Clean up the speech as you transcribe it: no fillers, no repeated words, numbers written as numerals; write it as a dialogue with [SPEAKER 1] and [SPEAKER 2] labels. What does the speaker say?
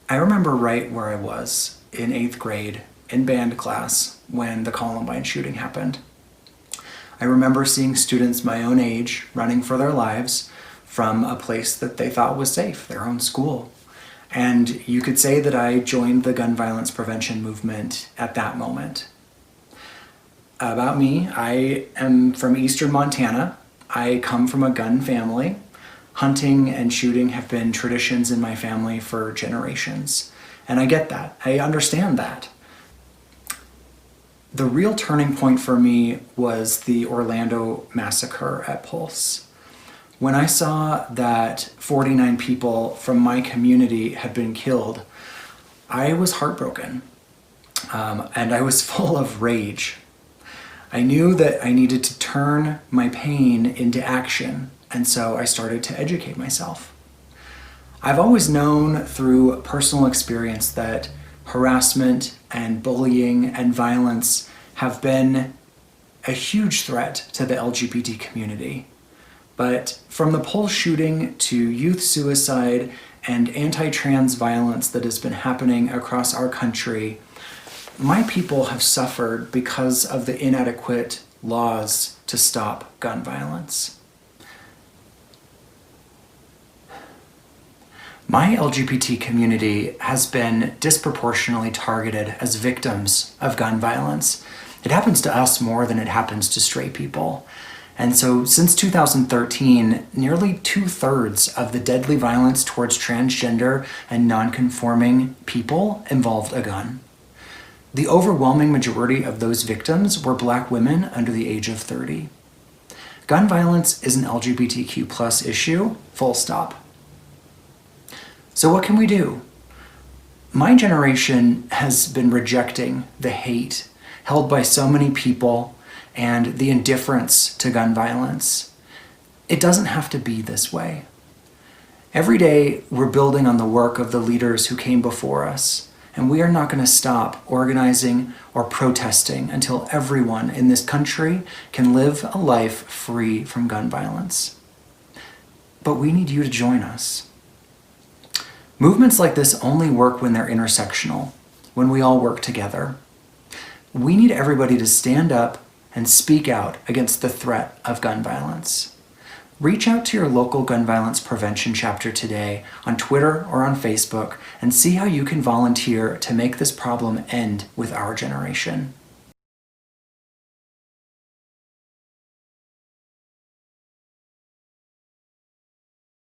[SPEAKER 1] I remember right where I was in 8th grade in band class when the Columbine shooting happened. I remember seeing students my own age running for their lives from a place that they thought was safe, their own school. And you could say that I joined the gun violence prevention movement at that moment. About me, I am from eastern Montana. I come from a gun family. Hunting and shooting have been traditions in my family for generations. And I get that. I understand that. The real turning point for me was the Orlando massacre at Pulse. When I saw that 49 people from my community had been killed, I was heartbroken. And I was full of rage. I knew that I needed to turn my pain into action, and so I started to educate myself. I've always known through personal experience that harassment and bullying and violence have been a huge threat to the LGBT community. But from the Pulse shooting to youth suicide and anti-trans violence that has been happening across our country, my people have suffered because of the inadequate laws to stop gun violence. My LGBT community has been disproportionately targeted as victims of gun violence. It happens to us more than it happens to straight people. And so since 2013, nearly 2/3 of the deadly violence towards transgender and non-conforming people involved a gun. The overwhelming majority of those victims were Black women under the age of 30. Gun violence is an LGBTQ+ issue, full stop. So what can we do? My generation has been rejecting the hate held by so many people and the indifference to gun violence. It doesn't have to be this way. Every day, we're building on the work of the leaders who came before us, and we are not going to stop organizing or protesting until everyone in this country can live a life free from gun violence. But we need you to join us. Movements like this only work when they're intersectional, when we all work together. We need everybody to stand up and speak out against the threat of gun violence. Reach out to your local gun violence prevention chapter today on Twitter or on Facebook and see how you can volunteer to make this problem end with our generation.